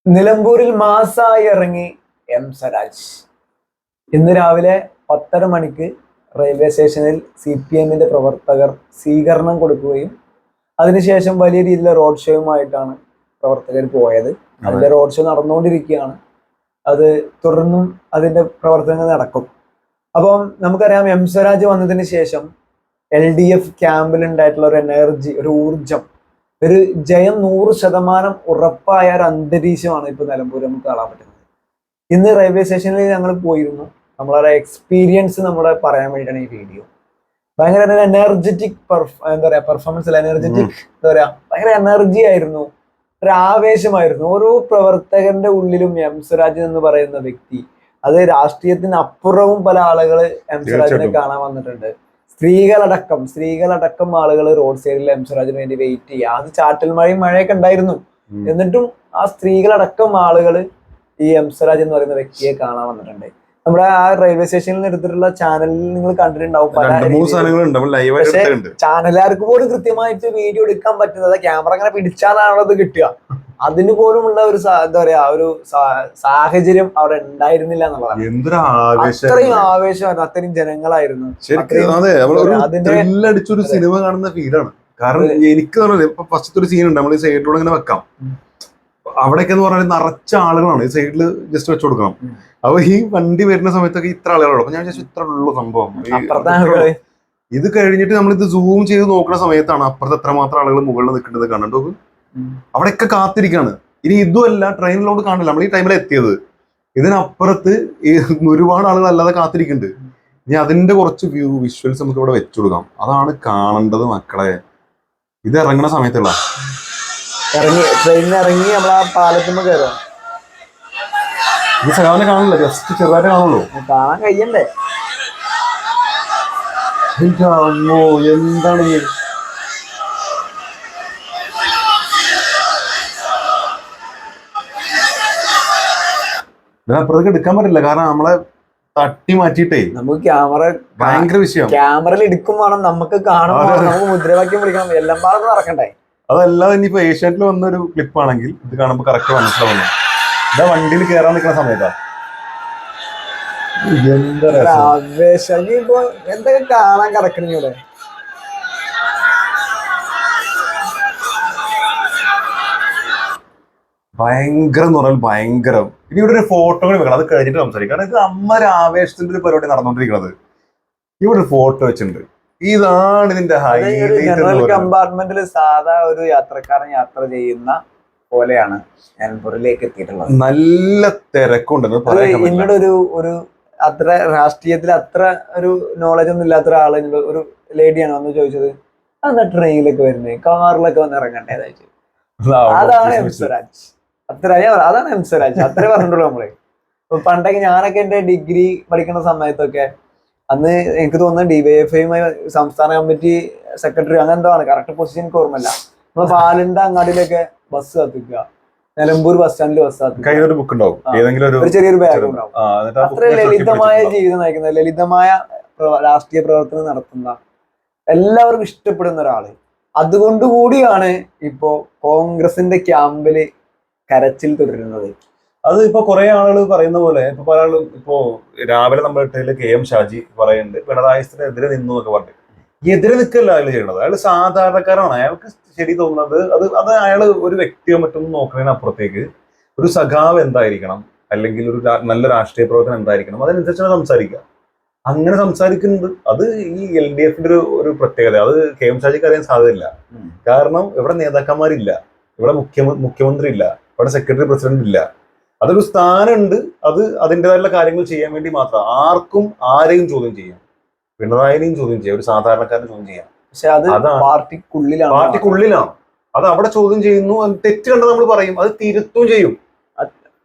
നിലമ്പൂരിൽ മാസായി ഇറങ്ങി എം സ്വരാജ്. ഇന്ന് രാവിലെ 10:30 മണിക്ക് റെയിൽവേ സ്റ്റേഷനിൽ CPM പ്രവർത്തകർ സ്വീകരണം കൊടുക്കുകയും അതിനുശേഷം വലിയ രീതിയിലുള്ള റോഡ് ഷോയുമായിട്ടാണ് പ്രവർത്തകർ പോയത്. അതിന്റെ റോഡ് ഷോ നടന്നുകൊണ്ടിരിക്കുകയാണ്. അത് തുടർന്നും അതിന്റെ പ്രവർത്തനങ്ങൾ നടക്കും. അപ്പം നമുക്കറിയാം, എം സ്വരാജ് വന്നതിന് ശേഷം LDF ക്യാമ്പിൽ ഉണ്ടായിട്ടുള്ള ഒരു എനർജി, ഒരു ഊർജം, ഒരു ജയം 100% ഉറപ്പായ ഒരു അന്തരീക്ഷമാണ് ഇപ്പൊ നിലമ്പൂർ നമുക്ക് കാണാൻ പറ്റുന്നത്. ഇന്ന് റെയിൽവേ സ്റ്റേഷനിൽ ഞങ്ങൾ പോയിരുന്നു. നമ്മളെ എക്സ്പീരിയൻസ് നമ്മളെ പറയാൻ വേണ്ടിയിട്ടാണ് ഈ വീഡിയോ. ഭയങ്കര എനർജറ്റിക് എന്താ പറയാ പെർഫോമൻസ് അല്ല, എനർജറ്റിക് എന്താ പറയാ, ഭയങ്കര എനർജി ആയിരുന്നു, ഒരു ആവേശമായിരുന്നു. ഓരോ പ്രവർത്തകന്റെ ഉള്ളിലും എം സ്വരാജ് എന്ന് പറയുന്ന വ്യക്തി, അത് രാഷ്ട്രീയത്തിന് അപ്പുറവും പല ആളുകൾ എം സ്വരാജിനെ കാണാൻ വന്നിട്ടുണ്ട്. സ്ത്രീകളടക്കം ആളുകൾ റോഡ് സൈഡിൽ എം സ്വരാജിന് വേണ്ടി വെയിറ്റ് ചെയ്യുക. അത് ചാറ്റൽ മഴയൊക്കെ ഉണ്ടായിരുന്നു. എന്നിട്ടും ആ സ്ത്രീകളടക്കം ആളുകൾ ഈ എം സ്വരാജ് എന്ന് പറയുന്ന വ്യക്തിയെ കാണാൻ വന്നിട്ടുണ്ട്. നമ്മുടെ ആ റെയിൽവേ സ്റ്റേഷനിൽ എടുത്തിട്ടുള്ള ചാനലിൽ നിങ്ങൾ കണ്ടിട്ടുണ്ടാവും. പക്ഷെ ചാനലുകാർക്ക് പോലും കൃത്യമായിട്ട് വീഡിയോ എടുക്കാൻ പറ്റുന്നത് ക്യാമറ അങ്ങനെ പിടിച്ചാലാണോ അത് കിട്ടുക. അതിന് പോലുമുള്ള ഒരു എന്താ പറയാ, ഒരു സാഹചര്യം അവിടെ ഉണ്ടായിരുന്നില്ല എന്നുള്ളതാണ്. അത്രയും ആവേശമായിരുന്നു, അത്രയും ജനങ്ങളായിരുന്നു. അടിച്ചൊരു സിനിമ കാണുന്ന ഫീലാണ്. കാരണം എനിക്ക് ഇപ്പൊ ഫസ്റ്റത്തെ ഒരു സീൻ ഉണ്ട്, നമ്മൾ ഈ സൈഡിലൂടെ ഇങ്ങനെ വെക്കാം. അവിടെയൊക്കെ എന്ന് പറഞ്ഞാൽ നിറച്ച ആളുകളാണ്. ഈ സൈഡിൽ ജസ്റ്റ് വെച്ചു കൊടുക്കണം. അപ്പൊ ഈ വണ്ടി വരുന്ന സമയത്തൊക്കെ ഇത്ര ആളുകളുള്ളൂ. അപ്പൊ ഞാൻ വിചാരിച്ചു ഇത്ര ഉള്ളു സംഭവം. ഇത് കഴിഞ്ഞിട്ട് നമ്മൾ ഇത് സൂം ചെയ്ത് നോക്കുന്ന സമയത്താണ് അപ്പുറത്ത് എത്രമാത്രം ആളുകൾ മുകളിൽ നിൽക്കേണ്ടത് കണ്ടോ. അവിടെയൊക്കെ കാത്തിരിക്കാണ്. ഇനി ഇതുമല്ല, ട്രെയിനിലോട്ട് കാണില്ല, നമ്മൾ ഈ ടൈമിൽ എത്തിയത്. ഇതിനപ്പുറത്ത് ഒരുപാട് ആളുകൾ അല്ലാതെ കാത്തിരിക്കുന്നുണ്ട്. ഇനി അതിന്റെ കുറച്ച് വിഷ്വൽസ് നമുക്ക് ഇവിടെ വെച്ചു കൊടുക്കാം. അതാണ് കാണേണ്ടത് മക്കളെ. ഇത് ഇറങ്ങുന്ന സമയത്തുള്ള ട്രെയിനിൽ ഇറങ്ങി നമ്മൾ ആ പാലത്തുമ്പോ കയറാം. ഈ സഖാവിനെ കാണില്ല, ജസ്റ്റ് ചെറുതായിട്ട് കാണുള്ളൂ. കാണാൻ കഴിയണ്ടേ? അമ്മോ, എന്താണ് ഇതിനപ്പുറത്തേക്ക് എടുക്കാൻ പറ്റില്ല. കാരണം നമ്മളെ തട്ടി മാറ്റിയിട്ടേ നമുക്ക് ക്യാമറ ഭയങ്കര വിഷയം. ക്യാമറയിൽ എടുക്കും വേണം, നമുക്ക് കാണുമ്പോൾ നമുക്ക് മുദ്രാവാക്യം വിളിക്കണം, എല്ലാം പാടും നടക്കണ്ടേ. അതല്ലാതെ ഇനിയിപ്പോ ഏഷ്യാനെറ്റിൽ വന്നൊരു ക്ലിപ്പാണെങ്കിൽ ഇത് കാണുമ്പോൾ കറക്റ്റ് മനസ്സിലാവുന്നു. ഇതാ വണ്ടിയിൽ കയറാൻ നിൽക്കുന്ന സമയത്താ ആവേശം. ഇപ്പൊ എന്തൊക്കെ കാണാൻ കിടക്കണിവിടെ. ഭയങ്കരം എന്ന് പറഞ്ഞാൽ ഭയങ്കരം. ഇനി ഇവിടെ ഒരു ഫോട്ടോ കൂടി വെക്കണം, അത് കഴിഞ്ഞിട്ട് സംസാരിക്കാം. കാരണം ഇത് അമ്മ ആവേശത്തിന്റെ ഒരു പരിപാടി നടന്നുകൊണ്ടിരിക്കുന്നത്. ഇവിടെ ഒരു ഫോട്ടോ വെച്ചിട്ടുണ്ട്. ഇതാണ് ഇതിന്റെ ജനറൽ കമ്പാർട്ട്മെന്റിൽ സാധാ ഒരു യാത്രക്കാരൻ യാത്ര ചെയ്യുന്ന പോലെയാണ് നിലമ്പൂരിലേക്ക് എത്തിയിട്ടുള്ളത്. നല്ല തിരക്കുണ്ടെന്ന് പറയാം. എന്നോട് ഒരു അത്ര രാഷ്ട്രീയത്തിൽ അത്ര ഒരു നോളജ് ഒന്നും ഇല്ലാത്ത ഒരാൾ, ഒരു ലേഡിയാണ് വന്ന് ചോദിച്ചത്, അതെന്താ ട്രെയിനിലൊക്കെ വരുന്നത്, കാറിലൊക്കെ വന്ന് ഇറങ്ങണ്ടേതായിട്ട്. അതാണ് എം സ്വരാജ്. അതാണ് എം സ്വരാജ്. അത്രേ പറഞ്ഞിട്ടുള്ളൂ നമ്മള്. പണ്ടൊക്കെ ഞാനൊക്കെ എന്റെ ഡിഗ്രി പഠിക്കുന്ന സമയത്തൊക്കെ, അന്ന് എനിക്ക് തോന്നുന്നത് DYFIയുമായി സംസ്ഥാന കമ്മിറ്റി സെക്രട്ടറി അങ്ങനെ എന്തോ ആണ്, കറക്റ്റ് പൊസിഷൻ എനിക്ക് ഓർമ്മയില്ല. നമ്മള് പാലിന്റെ അങ്ങാടിയിലൊക്കെ ബസ് കത്തിക്കുക, നിലമ്പൂർ ബസ് സ്റ്റാൻഡിൽ ബസ് കത്തിക്കുക, ഒരു ചെറിയൊരു ബാഗ് ഉണ്ടാവും. അത്ര ലളിതമായ ജീവിതം നയിക്കുന്ന, ലളിതമായ രാഷ്ട്രീയ പ്രവർത്തനം നടത്തുന്ന, എല്ലാവർക്കും ഇഷ്ടപ്പെടുന്ന ഒരാള്. അതുകൊണ്ടുകൂടിയാണ് ഇപ്പോ കോൺഗ്രസിന്റെ ക്യാമ്പില് കരച്ചിൽ തുടരുന്നത്. അത് ഇപ്പൊ കുറെ ആളുകൾ പറയുന്ന പോലെ, ഇപ്പൊ പല ആളും ഇപ്പോ രാവിലെ നമ്മുടെ ഇട്ടതില് KM ഷാജി പറയുന്നുണ്ട് പിണറായിക്കെതിരെ നിന്നു എന്നൊക്കെ പറഞ്ഞു. എതിരെ നിൽക്കല്ല അയാൾ ചെയ്യണത്. അയാൾ സാധാരണക്കാരാണ്. അയാൾക്ക് ശരി തോന്നുന്നത് അത് അയാൾ ഒരു വ്യക്തിയോ മറ്റൊന്നും നോക്കുന്നതിന് അപ്പുറത്തേക്ക് ഒരു സഖാവ് എന്തായിരിക്കണം, അല്ലെങ്കിൽ ഒരു നല്ല രാഷ്ട്രീയ പ്രവർത്തനം എന്തായിരിക്കണം, അതിനനുസരിച്ചാണ് സംസാരിക്കുക. അങ്ങനെ സംസാരിക്കുന്നത് അത് ഈ LDFന്റെ ഒരു പ്രത്യേകത. അത് KM ഷാജിക്ക് അറിയാൻ സാധ്യതയില്ല. കാരണം ഇവിടെ നേതാക്കന്മാരില്ല, ഇവിടെ മുഖ്യമന്ത്രി ഇല്ല, ഇവിടെ സെക്രട്ടറി പ്രസിഡന്റ് ഇല്ല. അതൊരു സ്ഥാനമുണ്ട്. അത് അതിൻ്റെതായിട്ടുള്ള കാര്യങ്ങൾ ചെയ്യാൻ വേണ്ടി മാത്രം. ആർക്കും ആരെയും ചോദ്യം ചെയ്യാം, പിണറായിനെയും ചോദ്യം ചെയ്യാം, ഒരു സാധാരണക്കാരനെ ചോദ്യം ചെയ്യാം. പക്ഷെ അത് പാർട്ടിക്കുള്ളിലാണ്. അത് അവിടെ ചോദ്യം ചെയ്യുന്നു. തെറ്റ് കണ്ട് നമ്മൾ പറയും, അത് തിരുത്തും ചെയ്യും.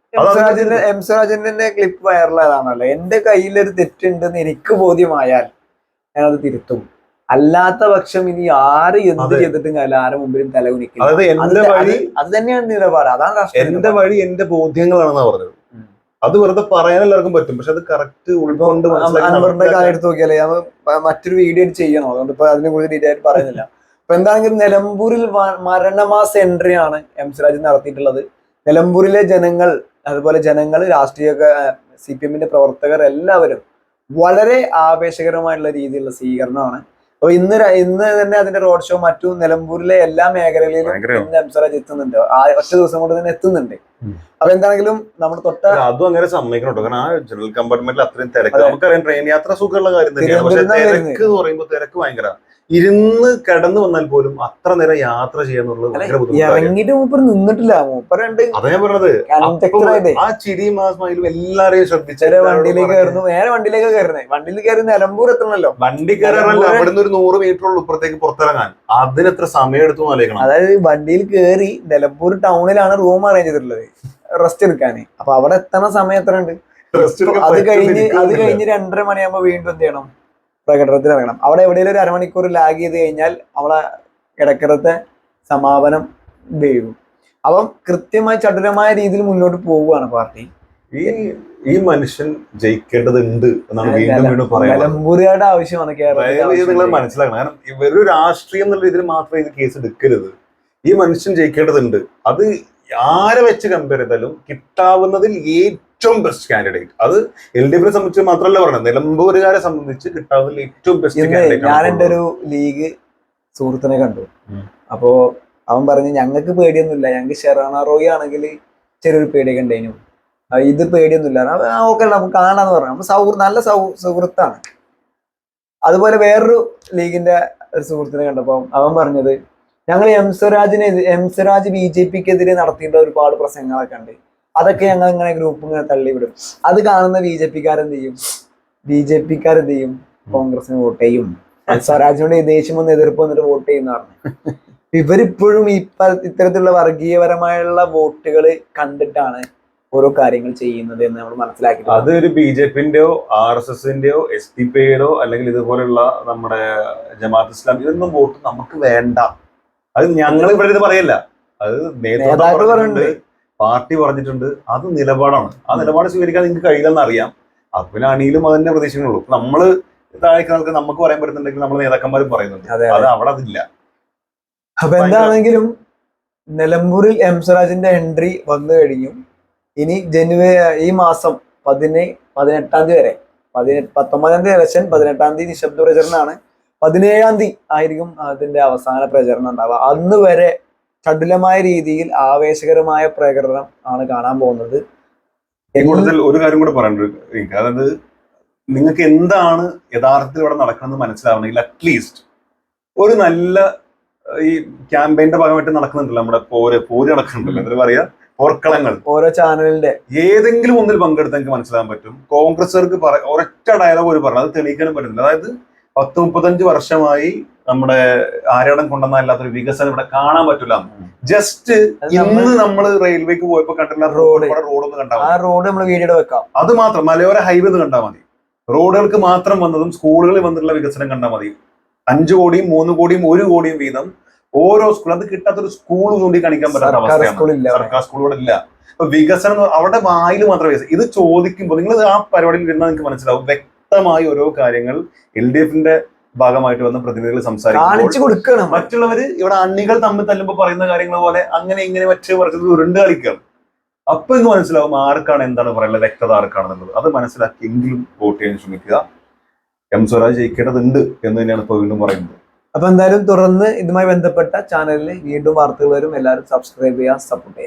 എം സ്വരാജിന്റെ ക്ലിപ്പ് വൈറലായതാണല്ലോ. എന്റെ കയ്യിലൊരു തെറ്റുണ്ടെന്ന് എനിക്ക് ബോധ്യമായാൽ ഞാനത് തിരുത്തും. അല്ലാത്ത പക്ഷം ഇനി ആര് എന്ത് ചെയ്തിട്ടും കാര്യമില്ല, ആരും മുമ്പിലും തലകുനിക്കില്ല. അത് തന്നെയാണ് നിലപാട്. അതാണ് എന്റെ വഴി എന്റെ ബോധ്യങ്ങളാണെന്നാ പറഞ്ഞത്. അത് വെറുതെ പറയാൻ എല്ലാവർക്കും പറ്റും, പക്ഷെ അത് കറക്റ്റ് ഉൾക്കൊണ്ട് അൻവറിന്റെ കാര്യം എടുത്ത് നോക്കിയാലേ മറ്റൊരു വീഡിയോ ചെയ്യണം. അതുകൊണ്ട് ഇപ്പൊ അതിനെ കുറിച്ച് ഡീറ്റെയിൽ ആയിട്ട് പറയുന്നില്ല. അപ്പൊ എന്താണെങ്കിലും നിലമ്പൂരിൽ മരണമാസ എൻട്രി ആണ് എം സ്വരാജ് നടത്തിയിട്ടുള്ളത്. നിലമ്പൂരിലെ ജനങ്ങൾ, അതുപോലെ ജനങ്ങൾ, രാഷ്ട്രീയ CPM-ന്റെ പ്രവർത്തകർ എല്ലാവരും വളരെ ആവേശകരമായിട്ടുള്ള രീതിയിലുള്ള സ്വീകരണമാണ്. അപ്പൊ ഇന്ന് തന്നെ അതിന്റെ റോഡ് ഷോ മറ്റു നിലമ്പൂരിലെ എല്ലാ മേഖലകളിലും ഇന്ന് എംസറാജ് എത്തുന്നുണ്ട്. ഒറ്റ ദിവസം കൊണ്ട് തന്നെ എത്തുന്നുണ്ട്. അപ്പൊ എന്താണെങ്കിലും നമ്മൾ അതും അങ്ങനെ സമ്മതിക്കണം. കാരണം ആ ജനറൽ കമ്പാർട്ട്മെന്റിൽ അത്രയും തിരക്ക്, നമുക്കറിയാം ട്രെയിൻ യാത്ര സുഖമുള്ള കാര്യം തന്നെയാണ്. പക്ഷെ തിരക്ക് എന്ന് പറയുമ്പോൾ തിരക്ക് ഭയങ്കര, ഇരുന്ന് കിടന്നു വന്നാൽ പോലും അത്ര നേരം യാത്ര ചെയ്യാന്നുള്ളത് ഭയങ്കര ബുദ്ധിമുട്ടാണ്. ഇറങ്ങിയിട്ട് മൂപ്പർ നിന്നിട്ടില്ല. മൂപ്പരുണ്ട് അതാ ഞാൻ പറഞ്ഞത്. ആ ചിരിയും ആ സ്മൈലും എല്ലാരെയും ശ്രദ്ധിച്ച വണ്ടിയിലേക്ക് കയറുന്നു, നേരെ വണ്ടിയിലേക്ക് കയറുന്നത്. വണ്ടിയിൽ കയറി നിലമ്പൂർ എത്തണല്ലോ. വണ്ടി കയറാനല്ല, അവിടുന്ന് ഒരു 100 മീറ്ററുള്ള ഇപ്പുറത്തേക്ക് പുറത്തിറങ്ങാൻ അതിനെത്ര സമയം എടുത്തു ആലോചിക്കണം. അതായത് വണ്ടിയിൽ കയറി നിലമ്പൂർ ടൗണിലാണ് റൂം അറേഞ്ച് ചെയ്തിട്ടുള്ളത് റെസ്റ്റ് എടുക്കാന്. അപ്പൊ അവിടെ എത്തണ സമയം എത്ര ഉണ്ട്? അത് കഴിഞ്ഞ് 2:30 മണിയാകുമ്പോ വീണ്ടും എന്ത് ചെയ്യണം? പ്രകടനത്തിൽ ഇറങ്ങണം. അവിടെ എവിടെയെങ്കിലും ഒരു അരമണിക്കൂർ ലാഗ് ചെയ്ത് കഴിഞ്ഞാൽ അവളെ ഇടക്കരത്തെ സമാപനം വീഴും. അപ്പം കൃത്യമായി ചടുലമായ രീതിയിൽ മുന്നോട്ട് പോവുകയാണ് പാർട്ടി. ഈ മനുഷ്യൻ ജയിക്കേണ്ടതുണ്ട് എന്നാണ് വീണ്ടും വീണ്ടും പറയുന്നത്. നിലമ്പൂരുകാരുടെ ആവശ്യമാണ് കേരളത്തിൽ. നിങ്ങൾ മനസ്സിലാക്കണം. കാരണം ഇവരൊരു രാഷ്ട്രീയം എന്നുള്ള രീതിയിൽ മാത്രമേ ഇത് കേസ് എടുക്കരുത്. ഈ മനുഷ്യൻ ജയിക്കേണ്ടതുണ്ട്. അത് ആരെ വെച്ച് കമ്പയർ ചെയ്താലും കിട്ടാവുന്നതിൽ ഏറ്റവും ബെസ്റ്റ് കാൻഡിഡേറ്റ്. അത് LDFനെ സംബന്ധിച്ച് മാത്രമല്ല പറഞ്ഞത്, നിലമ്പൂരുകാരെ സംബന്ധിച്ച് കിട്ടാവുന്നതിൽ ഏറ്റവും ബെസ്റ്റ് കാൻഡിഡേറ്റ്. ഞാൻ എൻ്റെ ഒരു ലീഗ് സുഹൃത്തിനെ കണ്ടു. അപ്പോ അവൻ പറഞ്ഞു, ഞങ്ങൾക്ക് പേടിയൊന്നുമില്ല, ഞങ്ങൾക്ക് ഷെറാന റോയി ആണെങ്കിൽ ചെറിയൊരു പേടിയൊക്കെ ഉണ്ടായിരുന്നു, ഇത് പേടിയൊന്നുമില്ല. ഓക്കെ നമുക്ക് കാണാന്ന് പറഞ്ഞു. അപ്പൊ നല്ല സുഹൃത്താണ്. അതുപോലെ വേറൊരു ലീഗിന്റെ ഒരു സുഹൃത്തിനെ കണ്ടപ്പോ അവൻ പറഞ്ഞത്, ഞങ്ങൾ എംസ്വരാജ് BJPക്കെതിരെ നടത്തിയിട്ടുള്ള ഒരുപാട് പ്രസംഗങ്ങളൊക്കെ ഉണ്ട്, അതൊക്കെ ഞങ്ങൾ ഇങ്ങനെ ഗ്രൂപ്പ് ഇങ്ങനെ തള്ളിവിടും. അത് കാണുന്ന BJPക്കാരെന്ത് ചെയ്യും? കോൺഗ്രസിന് വോട്ട് ചെയ്യും. സ്വരാജിനോട് ദേഷ്യം വന്ന് എതിർപ്പ് വന്നിട്ട് വോട്ട് ചെയ്യുന്ന പറഞ്ഞു. ഇവരിപ്പോഴും ഇത്തരത്തിലുള്ള വർഗീയപരമായുള്ള വോട്ടുകൾ കണ്ടിട്ടാണ് ഓരോ കാര്യങ്ങൾ ചെയ്യുന്നത് എന്ന് നമ്മൾ മനസ്സിലാക്കി. അത് ഒരു BJPന്റെയോ RSSന്റെയോ SDPയുടെയോ അല്ലെങ്കിൽ ഇതുപോലുള്ള നമ്മുടെ ജമാഅത്ത് ഇസ്ലാം ഇതൊന്നും വോട്ട് നമുക്ക് വേണ്ട. അത് ഞങ്ങൾ ഇവിടെ ഇത് പറയല്ല, അത് നേതാക്കൾ പറഞ്ഞിട്ടുണ്ട്, പാർട്ടി പറഞ്ഞിട്ടുണ്ട്. അത് നിലപാടാണ്. ആ നിലപാട് സ്വീകരിക്കാൻ നിങ്ങൾക്ക് കഴിയില്ലെന്ന് അറിയാം. അത് പിന്നെ അണിയിലും അതിന്റെ പ്രതീക്ഷകളുള്ളൂ. നമ്മള് താഴേക്ക് നമുക്ക് പറയാൻ പറ്റുന്നുണ്ടെങ്കിൽ നമ്മൾ നേതാക്കന്മാരും പറയുന്നുണ്ട്. അത് അവിടെ അതില്ല. അപ്പൊ എന്താണെങ്കിലും നിലമ്പൂരിൽ എംസ്വരാജിന്റെ എൻട്രി വന്നു കഴിഞ്ഞു. ഇനി ഈ മാസം 18-ാം തീയതി വരെ, 19-ാം തീയതി ഇലക്ഷൻ, 18-ാം തീയതി നിശബ്ദ പ്രചരണമാണ്, 17-ാം തീയതി ആയിരിക്കും അതിന്റെ അവസാന പ്രചരണം ഉണ്ടാവുക. അന്ന് വരെ ചടുലമായ രീതിയിൽ ആവേശകരമായ പ്രകടനം ആണ് കാണാൻ പോകുന്നത്. കൂടുതൽ ഒരു കാര്യം കൂടെ പറയേണ്ടത്, അതായത് നിങ്ങൾക്ക് എന്താണ് യഥാർത്ഥത്തിൽ ഇവിടെ നടക്കുന്നത് മനസ്സിലാവണമെങ്കിൽ അറ്റ്ലീസ്റ്റ് ഒരു നല്ല ഈ ക്യാമ്പയിന്റെ ഭാഗമായിട്ട് നടക്കുന്നുണ്ടല്ലോ, നമ്മുടെ പോര് നടക്കുന്നുണ്ടല്ലോ, എന്താ പറയാ, പോർക്കളങ്ങൾ, ഓരോ ചാനലിന്റെ ഏതെങ്കിലും ഒന്നിൽ പങ്കെടുത്ത് എനിക്ക് മനസ്സിലാക്കാൻ പറ്റും. കോൺഗ്രസ്സുകാർക്ക് ഒരൊറ്റ ഡയലോഗ് ഒരു പറഞ്ഞു, അത് തെളിയിക്കാനും പറ്റുന്നില്ല. അതായത് 10-35 വർഷമായി നമ്മുടെ ആരാടം കൊണ്ടുവന്നല്ലാത്തൊരു വികസനം ഇവിടെ കാണാൻ പറ്റില്ല. ജസ്റ്റ് ഇന്ന് നമ്മൾ റെയിൽവേക്ക് പോയപ്പോ കണ്ടില്ല റോഡൊന്ന് കണ്ടാൽ മതി. റോഡ് നമ്മൾ വീഡിയോ വെക്കാം. അത് മാത്രം മലയോര ഹൈവേ ഒന്ന് കണ്ടാൽ മതി. റോഡുകൾക്ക് മാത്രം വന്നതും സ്കൂളുകളിൽ വന്നിട്ടുള്ള വികസനം കണ്ടാൽ മതി. 5 കോടിയും 3 കോടിയും 1 കോടിയും വീതം ഓരോ സ്കൂൾ. അത് കിട്ടാത്തൊരു സ്കൂൾ കൂടി കാണിക്കാൻ പറ്റാത്ത അവസ്ഥയാണ്. സർക്കാർ സ്കൂളുകൾ ഇല്ല. അപ്പൊ വികസനം അവിടെ വായിൽ മാത്രമേ വികസനം. ഇത് ചോദിക്കുമ്പോൾ നിങ്ങൾ ആ പരിപാടിയിൽ ഇരുന്നാൽ നിങ്ങൾക്ക് മനസ്സിലാവും വ്യക്തമായി ഓരോ കാര്യങ്ങൾ LDFന്റെ ഭാഗമായിട്ട് വന്ന പ്രതിനിധികൾ സംസാരിക്കും. മറ്റുള്ളവര് ഇവിടെ അണികൾ തമ്മിൽ തല്ലുമ്പോൾ പറയുന്ന കാര്യങ്ങൾ പോലെ അങ്ങനെ ഇങ്ങനെ മറ്റു പറഞ്ഞത് ഉരുണ്ട് കളിക്കുകയാണ്. അപ്പൊ ഇങ്ങ് മനസ്സിലാവും ആർക്കാണ് എന്താണ് പറയുന്നത്, വ്യക്തത ആർക്കാണെന്നുള്ളത്. അത് മനസ്സിലാക്കിയെങ്കിലും വോട്ട് ചെയ്യാൻ ശ്രമിക്കുക. എംസ്വരാജ് ജയിക്കേണ്ടതുണ്ട് എന്ന് തന്നെയാണ് ഇപ്പൊ വീണ്ടും പറയുന്നത്. അപ്പൊ എന്തായാലും തുടർന്ന് ഇതുമായി ബന്ധപ്പെട്ട ചാനലിൽ വീണ്ടും വാർത്തകൾ വരും. എല്ലാവരും സബ്സ്ക്രൈബ് ചെയ്യുക, സപ്പോർട്ട് ചെയ്യുക.